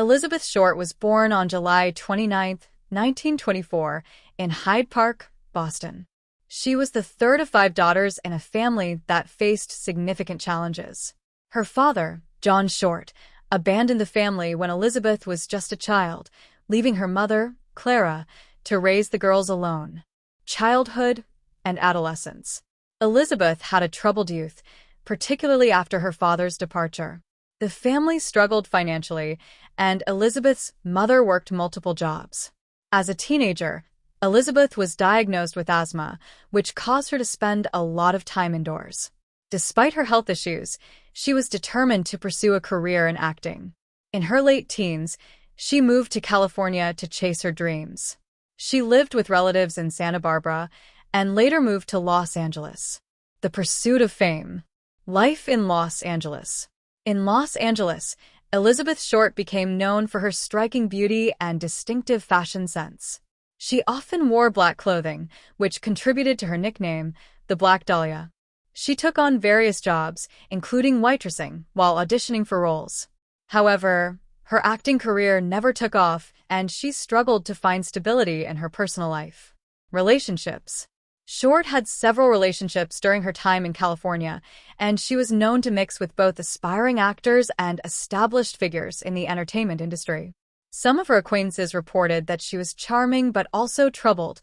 Elizabeth Short was born on July 29, 1924, in Hyde Park, Boston. She was the third of 5 daughters in a family that faced significant challenges. Her father, John Short, abandoned the family when Elizabeth was just a child, leaving her mother, Clara, to raise the girls alone. Childhood and adolescence. Elizabeth had a troubled youth, particularly after her father's departure. The family struggled financially, and Elizabeth's mother worked multiple jobs. As a teenager, Elizabeth was diagnosed with asthma, which caused her to spend a lot of time indoors. Despite her health issues, she was determined to pursue a career in acting. In her late teens, she moved to California to chase her dreams. She lived with relatives in Santa Barbara and later moved to Los Angeles. The pursuit of fame. Life in Los Angeles. In Los Angeles, Elizabeth Short became known for her striking beauty and distinctive fashion sense. She often wore black clothing, which contributed to her nickname, the Black Dahlia. She took on various jobs, including waitressing, while auditioning for roles. However, her acting career never took off, and she struggled to find stability in her personal life. Relationships. Short had several relationships during her time in California, and she was known to mix with both aspiring actors and established figures in the entertainment industry. Some of her acquaintances reported that she was charming but also troubled,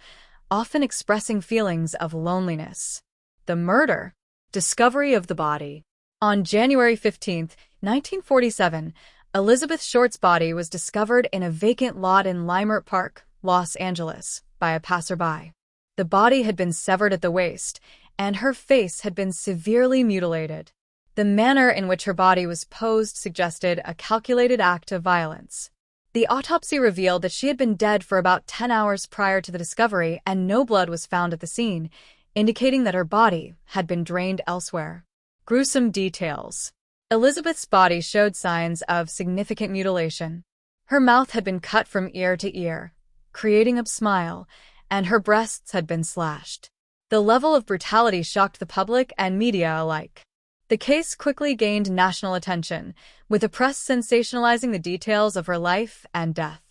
often expressing feelings of loneliness. The murder. Discovery of the body. On January 15, 1947, Elizabeth Short's body was discovered in a vacant lot in Leimert Park, Los Angeles, by a passerby. The body had been severed at the waist, and her face had been severely mutilated. The manner in which her body was posed suggested a calculated act of violence. The autopsy revealed that she had been dead for about 10 hours prior to the discovery, and no blood was found at the scene, indicating that her body had been drained elsewhere. Gruesome details. Elizabeth's body showed signs of significant mutilation. Her mouth had been cut from ear to ear, creating a smile, and her breasts had been slashed. The level of brutality shocked the public and media alike. The case quickly gained national attention, with the press sensationalizing the details of her life and death.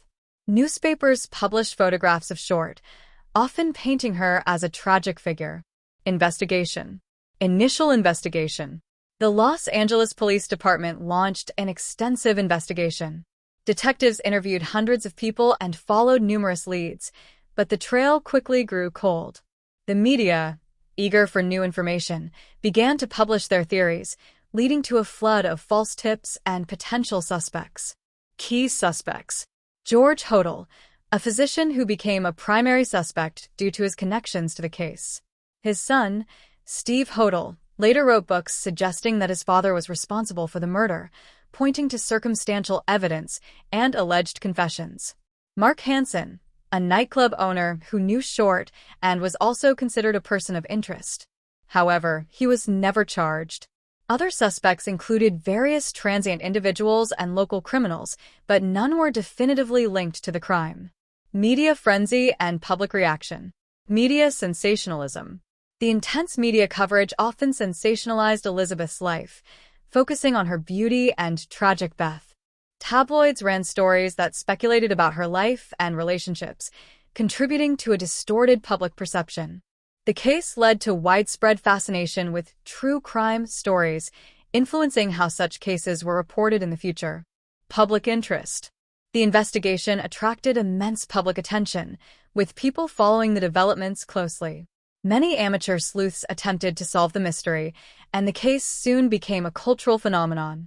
Newspapers published photographs of Short, often painting her as a tragic figure. Investigation. Initial investigation. The Los Angeles Police Department launched an extensive investigation. Detectives interviewed hundreds of people and followed numerous leads, but the trail quickly grew cold. The media, eager for new information, began to publish their theories, leading to a flood of false tips and potential suspects. Key suspects. George Hodel, a physician who became a primary suspect due to his connections to the case. His son, Steve Hodel, later wrote books suggesting that his father was responsible for the murder, pointing to circumstantial evidence and alleged confessions. Mark Hansen, a nightclub owner who knew Short and was also considered a person of interest. However, he was never charged. Other suspects included various transient individuals and local criminals, but none were definitively linked to the crime. Media frenzy and public reaction. Media sensationalism. The intense media coverage often sensationalized Elizabeth's life, focusing on her beauty and tragic death. Tabloids ran stories that speculated about her life and relationships, contributing to a distorted public perception. The case led to widespread fascination with true crime stories, influencing how such cases were reported in the future. Public interest. The investigation attracted immense public attention, with people following the developments closely. Many amateur sleuths attempted to solve the mystery, and the case soon became a cultural phenomenon.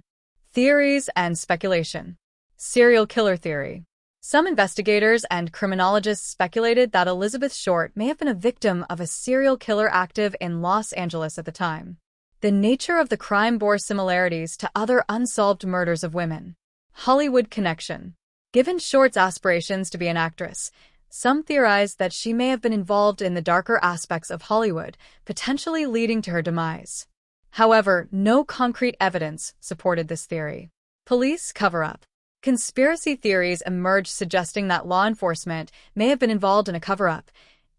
Theories and speculation. Serial killer theory. Some investigators and criminologists speculated that Elizabeth Short may have been a victim of a serial killer active in Los Angeles at the time. The nature of the crime bore similarities to other unsolved murders of women. Hollywood connection. Given Short's aspirations to be an actress, some theorized that she may have been involved in the darker aspects of Hollywood, potentially leading to her demise. However, no concrete evidence supported this theory. Police cover-up. Conspiracy theories emerged suggesting that law enforcement may have been involved in a cover-up,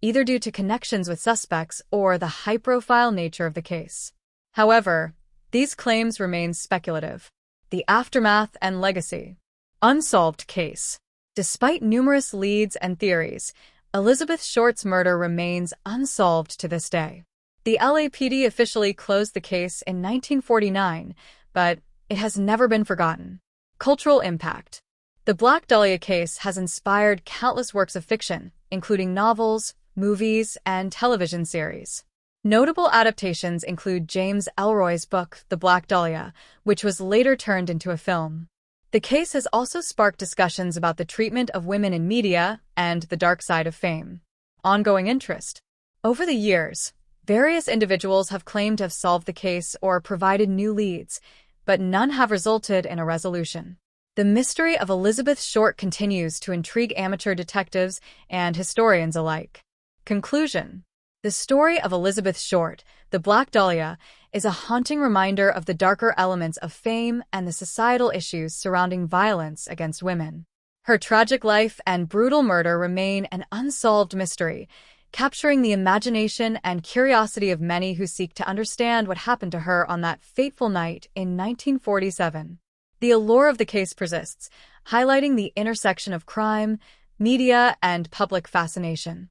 either due to connections with suspects or the high-profile nature of the case. However, these claims remain speculative. The aftermath and legacy. Unsolved case. Despite numerous leads and theories, Elizabeth Short's murder remains unsolved to this day. The LAPD officially closed the case in 1949, but it has never been forgotten. Cultural impact. The Black Dahlia case has inspired countless works of fiction, including novels, movies, and television series. Notable adaptations include James Ellroy's book, The Black Dahlia, which was later turned into a film. The case has also sparked discussions about the treatment of women in media and the dark side of fame. Ongoing interest. Over the years, various individuals have claimed to have solved the case or provided new leads, but none have resulted in a resolution. The mystery of Elizabeth Short continues to intrigue amateur detectives and historians alike. Conclusion. The story of Elizabeth Short, the Black Dahlia, is a haunting reminder of the darker elements of fame and the societal issues surrounding violence against women. Her tragic life and brutal murder remain an unsolved mystery, capturing the imagination and curiosity of many who seek to understand what happened to her on that fateful night in 1947. The allure of the case persists, highlighting the intersection of crime, media, and public fascination.